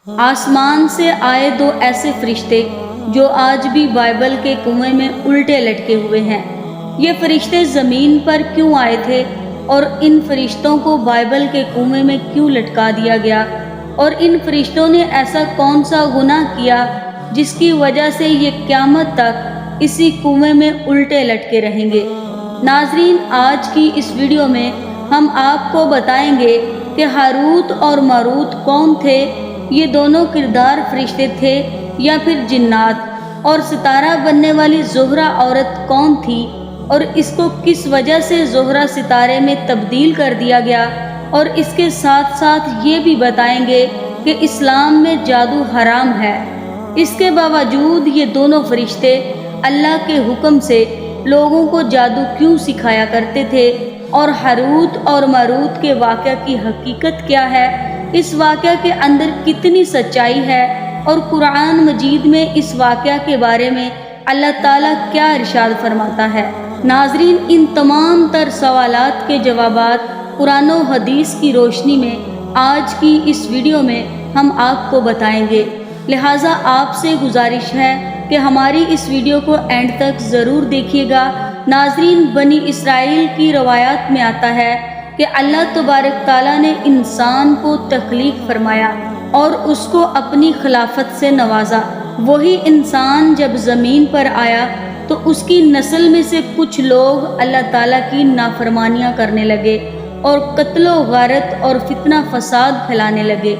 آسمان سے آئے دو ایسے فرشتے جو آج بھی بائبل کے کنویں میں الٹے لٹکے ہوئے ہیں۔ یہ فرشتے زمین پر کیوں آئے تھے اور ان فرشتوں کو بائبل کے کنویں میں کیوں لٹکا دیا گیا، اور ان فرشتوں نے ایسا کون سا گناہ کیا جس کی وجہ سے یہ قیامت تک اسی کنویں میں الٹے لٹکے رہیں گے۔ ناظرین، آج کی اس ویڈیو میں ہم آپ کو بتائیں گے کہ ہاروت اور ماروت کون تھے، یہ دونوں کردار فرشتے تھے یا پھر جنات، اور ستارہ بننے والی زہرہ عورت کون تھی اور اس کو کس وجہ سے زہرہ ستارے میں تبدیل کر دیا گیا، اور اس کے ساتھ ساتھ یہ بھی بتائیں گے کہ اسلام میں جادو حرام ہے۔ اس کے باوجود یہ دونوں فرشتے اللہ کے حکم سے لوگوں کو جادو کیوں سکھایا کرتے تھے، اور ہاروت اور ماروت کے واقعہ کی حقیقت کیا ہے، اس واقعہ کے اندر کتنی سچائی ہے، اور قرآن مجید میں اس واقعہ کے بارے میں اللہ تعالیٰ کیا ارشاد فرماتا ہے۔ ناظرین، ان تمام تر سوالات کے جوابات قرآن و حدیث کی روشنی میں آج کی اس ویڈیو میں ہم آپ کو بتائیں گے، لہٰذا آپ سے گزارش ہے کہ ہماری اس ویڈیو کو اینڈ تک ضرور دیکھیے گا۔ ناظرین، بنی اسرائیل کی روایات میں آتا ہے کہ اللہ تبارک تعالیٰ نے انسان کو تخلیق فرمایا اور اس کو اپنی خلافت سے نوازا۔ وہی انسان جب زمین پر آیا تو اس کی نسل میں سے کچھ لوگ اللہ تعالیٰ کی نافرمانیاں کرنے لگے اور قتل و غارت اور فتنہ فساد پھیلانے لگے۔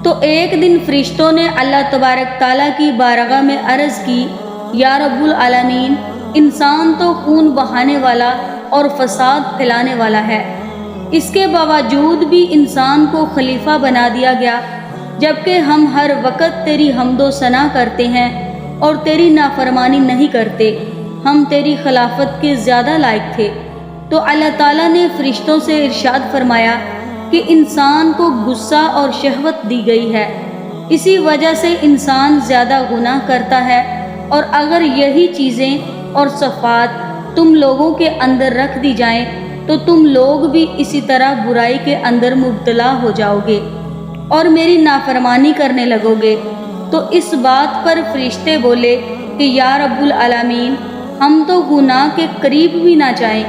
تو ایک دن فرشتوں نے اللہ تبارک تعالیٰ کی بارگاہ میں عرض کی، یا رب العالمین، انسان تو خون بہانے والا اور فساد پھیلانے والا ہے، اس کے باوجود بھی انسان کو خلیفہ بنا دیا گیا، جبکہ ہم ہر وقت تیری حمد و ثنا کرتے ہیں اور تیری نافرمانی نہیں کرتے، ہم تیری خلافت کے زیادہ لائق تھے۔ تو اللہ تعالیٰ نے فرشتوں سے ارشاد فرمایا کہ انسان کو غصہ اور شہوت دی گئی ہے، اسی وجہ سے انسان زیادہ گناہ کرتا ہے، اور اگر یہی چیزیں اور صفات تم لوگوں کے اندر رکھ دی جائیں تو تم لوگ بھی اسی طرح برائی کے اندر مبتلا ہو جاؤ گے اور میری نافرمانی کرنے لگو گے۔ تو اس بات پر فرشتے بولے کہ یا رب العالمین، ہم تو گناہ کے قریب بھی نہ جائیں۔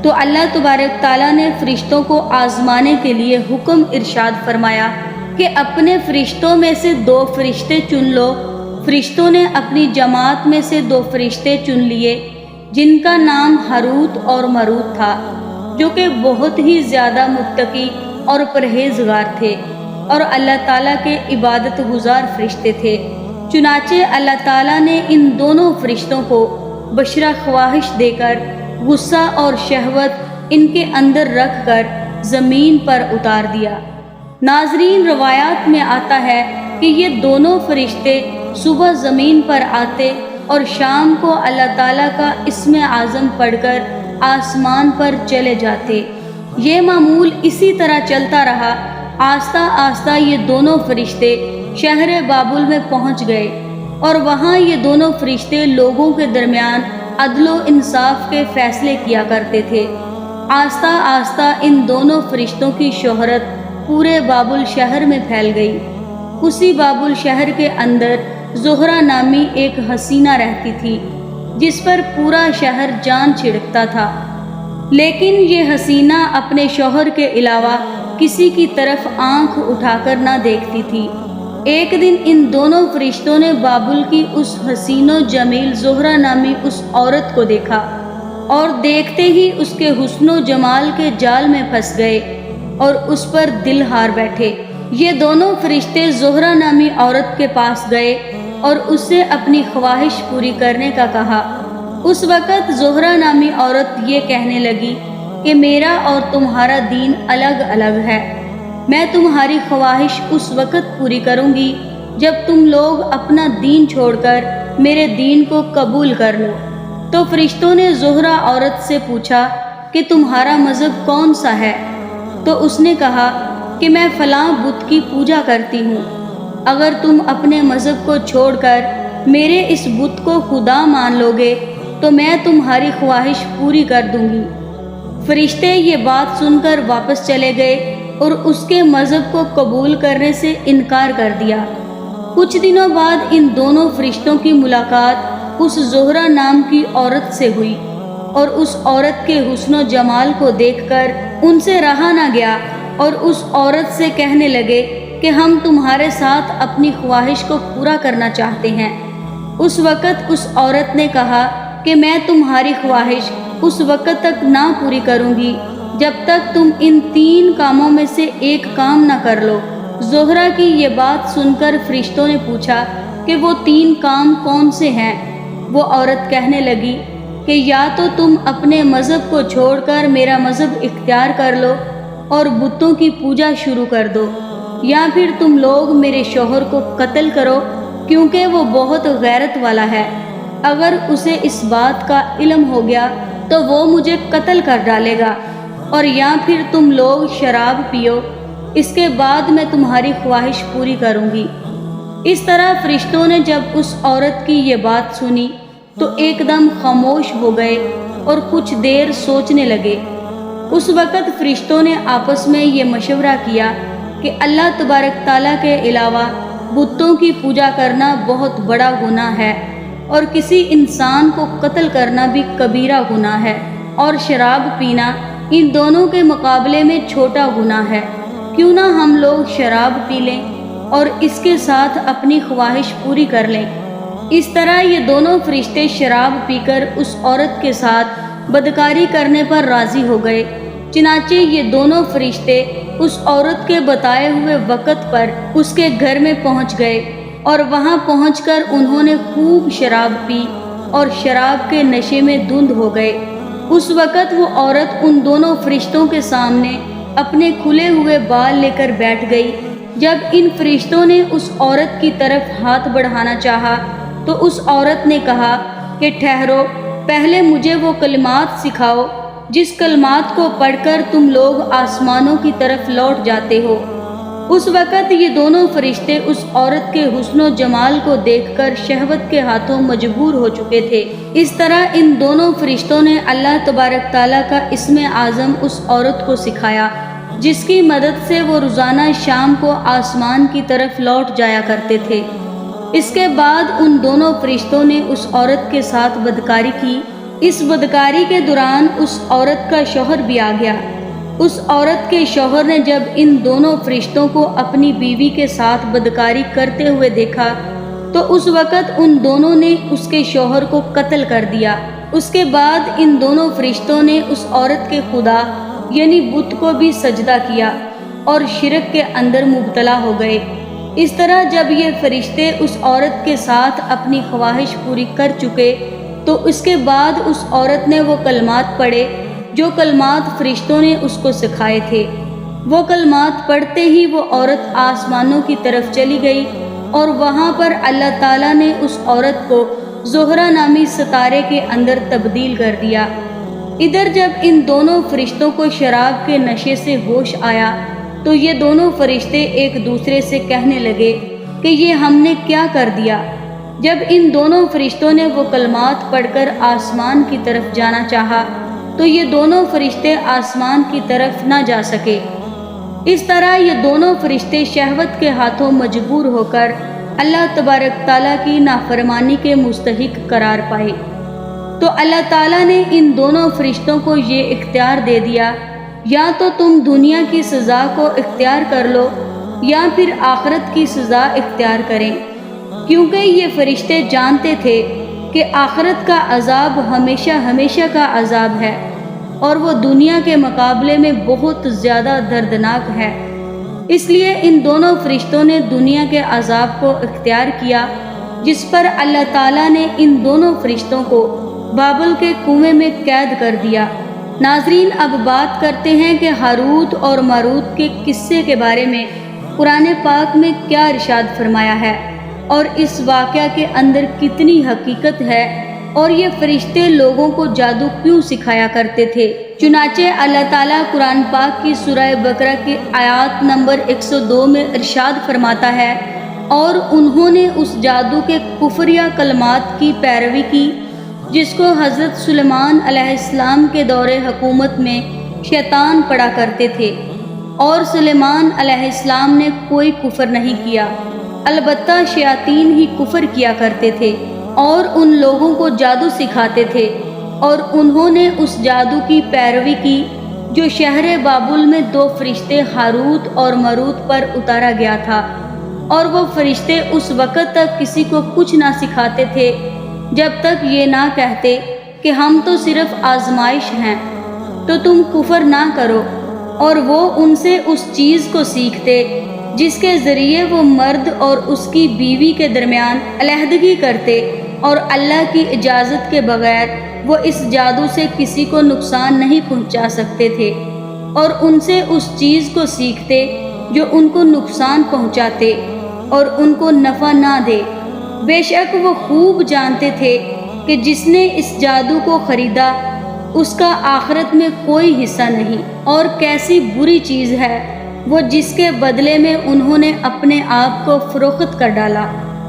تو اللہ تبارک تعالیٰ نے فرشتوں کو آزمانے کے لیے حکم ارشاد فرمایا کہ اپنے فرشتوں میں سے 2 فرشتے چن لو۔ فرشتوں نے اپنی جماعت میں سے 2 فرشتے چن لیے جن کا نام ہاروت اور ماروت تھا، جو کہ بہت ہی زیادہ متقی اور پرہیزگار تھے اور اللہ تعالیٰ کے عبادت گزار فرشتے تھے۔ چنانچہ اللہ تعالیٰ نے ان دونوں فرشتوں کو بشرہ خواہش دے کر غصہ اور شہوت ان کے اندر رکھ کر زمین پر اتار دیا۔ ناظرین، روایات میں آتا ہے کہ یہ دونوں فرشتے صبح زمین پر آتے اور شام کو اللہ تعالیٰ کا اسم اعظم پڑھ کر آسمان پر چلے جاتے۔ یہ معمول اسی طرح چلتا رہا۔ آہستہ آہستہ یہ دونوں فرشتے شہر بابل میں پہنچ گئے، اور وہاں یہ دونوں فرشتے لوگوں کے درمیان عدل و انصاف کے فیصلے کیا کرتے تھے۔ آہستہ آہستہ ان دونوں فرشتوں کی شہرت پورے بابل شہر میں پھیل گئی۔ اسی بابل شہر کے اندر زہرہ نامی ایک حسینہ رہتی تھی جس پر پورا شہر جان چھڑکتا تھا، لیکن یہ حسینہ اپنے شوہر کے علاوہ کسی کی طرف آنکھ اٹھا کر نہ دیکھتی تھی۔ ایک دن ان دونوں فرشتوں نے بابل کی اس حسین و جمیل زہرہ نامی اس عورت کو دیکھا، اور دیکھتے ہی اس کے حسن و جمال کے جال میں پھنس گئے اور اس پر دل ہار بیٹھے۔ یہ دونوں فرشتے زہرہ نامی عورت کے پاس گئے اور اس سے اپنی خواہش پوری کرنے کا کہا۔ اس وقت زہرہ نامی عورت یہ کہنے لگی کہ میرا اور تمہارا دین الگ الگ ہے، میں تمہاری خواہش اس وقت پوری کروں گی جب تم لوگ اپنا دین چھوڑ کر میرے دین کو قبول کر لو۔ تو فرشتوں نے زہرہ عورت سے پوچھا کہ تمہارا مذہب کون سا ہے؟ تو اس نے کہا کہ میں فلاں بت کی پوجا کرتی ہوں، اگر تم اپنے مذہب کو چھوڑ کر میرے اس بت کو خدا مان لو گے تو میں تمہاری خواہش پوری کر دوں گی۔ فرشتے یہ بات سن کر واپس چلے گئے اور اس کے مذہب کو قبول کرنے سے انکار کر دیا۔ کچھ دنوں بعد ان دونوں فرشتوں کی ملاقات اس زہرہ نام کی عورت سے ہوئی، اور اس عورت کے حسن و جمال کو دیکھ کر ان سے رہا نہ گیا، اور اس عورت سے کہنے لگے کہ ہم تمہارے ساتھ اپنی خواہش کو پورا کرنا چاہتے ہیں۔ اس وقت اس عورت نے کہا کہ میں تمہاری خواہش اس وقت تک نہ پوری کروں گی جب تک تم ان 3 کاموں میں سے ایک کام نہ کر لو۔ زہرہ کی یہ بات سن کر فرشتوں نے پوچھا کہ وہ 3 کام کون سے ہیں؟ وہ عورت کہنے لگی کہ یا تو تم اپنے مذہب کو چھوڑ کر میرا مذہب اختیار کر لو اور بتوں کی پوجا شروع کر دو، یا پھر تم لوگ میرے شوہر کو قتل کرو کیونکہ وہ بہت غیرت والا ہے، اگر اسے اس بات کا علم ہو گیا تو وہ مجھے قتل کر ڈالے گا، اور یا پھر تم لوگ شراب پیو، اس کے بعد میں تمہاری خواہش پوری کروں گی۔ اس طرح فرشتوں نے جب اس عورت کی یہ بات سنی تو ایک دم خاموش ہو گئے اور کچھ دیر سوچنے لگے۔ اس وقت فرشتوں نے آپس میں یہ مشورہ کیا کہ اللہ تبارک تعالیٰ کے علاوہ بتوں کی پوجا کرنا بہت بڑا گناہ ہے، اور کسی انسان کو قتل کرنا بھی کبیرہ گناہ ہے، اور شراب پینا ان دونوں کے مقابلے میں چھوٹا گناہ ہے۔ کیوں نہ ہم لوگ شراب پی لیں اور اس کے ساتھ اپنی خواہش پوری کر لیں۔ اس طرح یہ دونوں فرشتے شراب پی کر اس عورت کے ساتھ بدکاری کرنے پر راضی ہو گئے۔ چنانچہ یہ دونوں فرشتے اس عورت کے بتائے ہوئے وقت پر اس کے گھر میں پہنچ گئے، اور وہاں پہنچ کر انہوں نے خوب شراب پی اور شراب کے نشے میں دھند ہو گئے۔ اس وقت وہ عورت ان دونوں فرشتوں کے سامنے اپنے کھلے ہوئے بال لے کر بیٹھ گئی۔ جب ان فرشتوں نے اس عورت کی طرف ہاتھ بڑھانا چاہا تو اس عورت نے کہا کہ ٹھہرو، پہلے مجھے وہ کلمات سکھاؤ جس کلمات کو پڑھ کر تم لوگ آسمانوں کی طرف لوٹ جاتے ہو۔ اس وقت یہ دونوں فرشتے اس عورت کے حسن و جمال کو دیکھ کر شہوت کے ہاتھوں مجبور ہو چکے تھے۔ اس طرح ان دونوں فرشتوں نے اللہ تبارک تعالیٰ کا اسم اعظم اس عورت کو سکھایا، جس کی مدد سے وہ روزانہ شام کو آسمان کی طرف لوٹ جایا کرتے تھے۔ اس کے بعد ان دونوں فرشتوں نے اس عورت کے ساتھ بدکاری کی۔ اس بدکاری کے دوران اس عورت کا شوہر بھی آ گیا۔ اس عورت کے شوہر نے جب ان دونوں فرشتوں کو اپنی بیوی کے ساتھ بدکاری کرتے ہوئے دیکھا تو اس وقت ان دونوں نے اس کے شوہر کو قتل کر دیا۔ اس کے بعد ان دونوں فرشتوں نے اس عورت کے خدا یعنی بت کو بھی سجدہ کیا اور شرک کے اندر مبتلا ہو گئے۔ اس طرح جب یہ فرشتے اس عورت کے ساتھ اپنی خواہش پوری کر چکے تو اس کے بعد اس عورت نے وہ کلمات پڑھے جو کلمات فرشتوں نے اس کو سکھائے تھے۔ وہ کلمات پڑھتے ہی وہ عورت آسمانوں کی طرف چلی گئی، اور وہاں پر اللہ تعالیٰ نے اس عورت کو زہرہ نامی ستارے کے اندر تبدیل کر دیا۔ ادھر جب ان دونوں فرشتوں کو شراب کے نشے سے ہوش آیا تو یہ دونوں فرشتے ایک دوسرے سے کہنے لگے کہ یہ ہم نے کیا کر دیا۔ جب ان دونوں فرشتوں نے وہ کلمات پڑھ کر آسمان کی طرف جانا چاہا تو یہ دونوں فرشتے آسمان کی طرف نہ جا سکے۔ اس طرح یہ دونوں فرشتے شہوت کے ہاتھوں مجبور ہو کر اللہ تبارک تعالیٰ کی نافرمانی کے مستحق قرار پائے۔ تو اللہ تعالیٰ نے ان دونوں فرشتوں کو یہ اختیار دے دیا، یا تو تم دنیا کی سزا کو اختیار کر لو یا پھر آخرت کی سزا اختیار کریں، کیونکہ یہ فرشتے جانتے تھے کہ آخرت کا عذاب ہمیشہ ہمیشہ کا عذاب ہے، اور وہ دنیا کے مقابلے میں بہت زیادہ دردناک ہے۔ اس لیے ان دونوں فرشتوں نے دنیا کے عذاب کو اختیار کیا، جس پر اللہ تعالیٰ نے ان دونوں فرشتوں کو بابل کے کنویں میں قید کر دیا۔ ناظرین، اب بات کرتے ہیں کہ ہاروت اور ماروت کے قصے کے بارے میں قرآن پاک میں کیا ارشاد فرمایا ہے، اور اس واقعہ کے اندر کتنی حقیقت ہے، اور یہ فرشتے لوگوں کو جادو کیوں سکھایا کرتے تھے۔ چنانچہ اللہ تعالیٰ قرآن پاک کی سورہ بقرہ کی آیات نمبر 102 میں ارشاد فرماتا ہے، اور انہوں نے اس جادو کے کفریہ کلمات کی پیروی کی جس کو حضرت سلیمان علیہ السلام کے دور حکومت میں شیطان پڑھا کرتے تھے، اور سلیمان علیہ السلام نے کوئی کفر نہیں کیا۔ البتہ شیاطین ہی کفر کیا کرتے تھے اور ان لوگوں کو جادو سکھاتے تھے، اور انہوں نے اس جادو کی پیروی کی جو شہر بابل میں 2 فرشتے ہاروت اور ماروت پر اتارا گیا تھا، اور وہ فرشتے اس وقت تک کسی کو کچھ نہ سکھاتے تھے جب تک یہ نہ کہتے کہ ہم تو صرف آزمائش ہیں، تو تم کفر نہ کرو، اور وہ ان سے اس چیز کو سیکھتے جس کے ذریعے وہ مرد اور اس کی بیوی کے درمیان علیحدگی کرتے، اور اللہ کی اجازت کے بغیر وہ اس جادو سے کسی کو نقصان نہیں پہنچا سکتے تھے، اور ان سے اس چیز کو سیکھتے جو ان کو نقصان پہنچاتے اور ان کو نفع نہ دے۔ بے شک وہ خوب جانتے تھے کہ جس نے اس جادو کو خریدا اس کا آخرت میں کوئی حصہ نہیں، اور کیسی بری چیز ہے وہ جس کے بدلے میں انہوں نے اپنے آپ کو فروخت کر ڈالا۔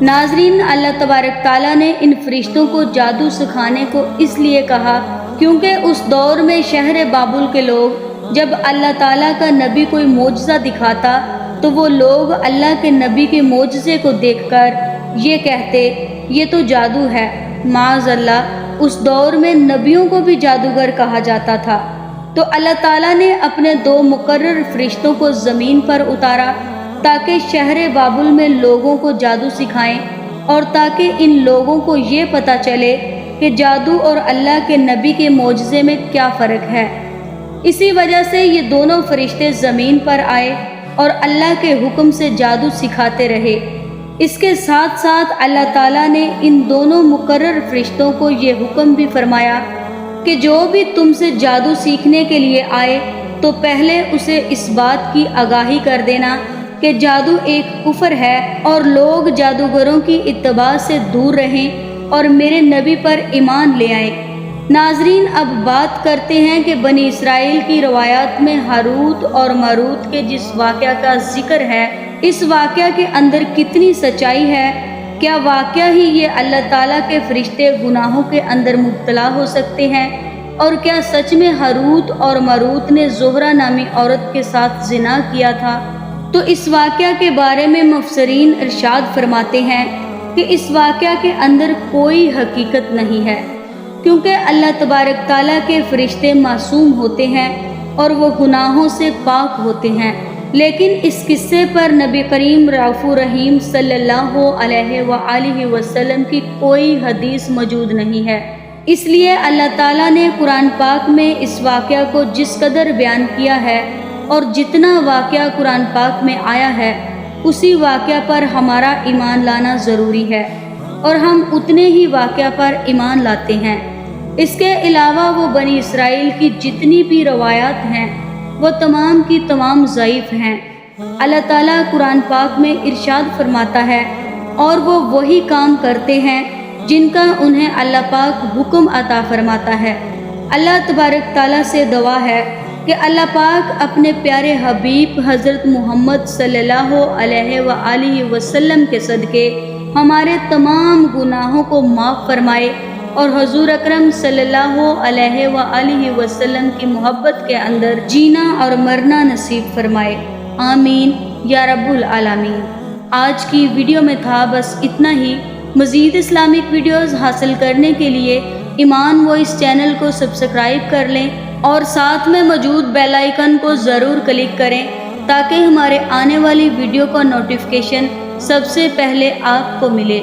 ناظرین، اللہ تبارک تعالیٰ نے ان فرشتوں کو جادو سکھانے کو اس لیے کہا کیونکہ اس دور میں شہر بابل کے لوگ جب اللہ تعالیٰ کا نبی کوئی معجزہ دکھاتا تو وہ لوگ اللہ کے نبی کے معجزے کو دیکھ کر یہ کہتے یہ تو جادو ہے۔ معاذ اللہ، اس دور میں نبیوں کو بھی جادوگر کہا جاتا تھا۔ تو اللہ تعالیٰ نے اپنے 2 مقرر فرشتوں کو زمین پر اتارا تاکہ شہر بابل میں لوگوں کو جادو سکھائیں، اور تاکہ ان لوگوں کو یہ پتہ چلے کہ جادو اور اللہ کے نبی کے معجزے میں کیا فرق ہے۔ اسی وجہ سے یہ دونوں فرشتے زمین پر آئے اور اللہ کے حکم سے جادو سکھاتے رہے۔ اس کے ساتھ ساتھ اللہ تعالیٰ نے ان دونوں مقرر فرشتوں کو یہ حکم بھی فرمایا کہ جو بھی تم سے جادو سیکھنے کے لیے آئے تو پہلے اسے اس بات کی آگاہی کر دینا کہ جادو ایک کفر ہے، اور لوگ جادوگروں کی اتباع سے دور رہیں اور میرے نبی پر ایمان لے آئیں۔ ناظرین، اب بات کرتے ہیں کہ بنی اسرائیل کی روایات میں ہاروت اور ماروت کے جس واقعہ کا ذکر ہے، اس واقعہ کے اندر کتنی سچائی ہے۔ کیا واقعہ ہی یہ اللہ تعالیٰ کے فرشتے گناہوں کے اندر مبتلا ہو سکتے ہیں؟ اور کیا سچ میں ہاروت اور ماروت نے زہرہ نامی عورت کے ساتھ زنا کیا تھا؟ تو اس واقعہ کے بارے میں مفسرین ارشاد فرماتے ہیں کہ اس واقعہ کے اندر کوئی حقیقت نہیں ہے، کیونکہ اللہ تبارک تعالیٰ کے فرشتے معصوم ہوتے ہیں اور وہ گناہوں سے پاک ہوتے ہیں، لیکن اس قصے پر نبی کریم رؤوف رحیم صلی اللہ علیہ وآلہ وسلم کی کوئی حدیث موجود نہیں ہے۔ اس لیے اللہ تعالیٰ نے قرآن پاک میں اس واقعہ کو جس قدر بیان کیا ہے اور جتنا واقعہ قرآن پاک میں آیا ہے اسی واقعہ پر ہمارا ایمان لانا ضروری ہے، اور ہم اتنے ہی واقعہ پر ایمان لاتے ہیں۔ اس کے علاوہ وہ بنی اسرائیل کی جتنی بھی روایات ہیں وہ تمام کی تمام ضعیف ہیں۔ اللہ تعالیٰ قرآن پاک میں ارشاد فرماتا ہے، اور وہ وہی کام کرتے ہیں جن کا انہیں اللہ پاک حکم عطا فرماتا ہے۔ اللہ تبارک تعالیٰ سے دعا ہے کہ اللہ پاک اپنے پیارے حبیب حضرت محمد صلی اللہ علیہ وآلہ وسلم کے صدقے ہمارے تمام گناہوں کو معاف فرمائے، اور حضور اکرم صلی اللہ علیہ وآلہ وسلم کی محبت کے اندر جینا اور مرنا نصیب فرمائے۔ آمین یا رب العالمین۔ آج کی ویڈیو میں تھا بس اتنا ہی۔ مزید اسلامک ویڈیوز حاصل کرنے کے لیے ایمان وائس چینل کو سبسکرائب کر لیں اور ساتھ میں موجود بیل آئیکن کو ضرور کلک کریں تاکہ ہمارے آنے والی ویڈیو کا نوٹیفیکیشن سب سے پہلے آپ کو ملے۔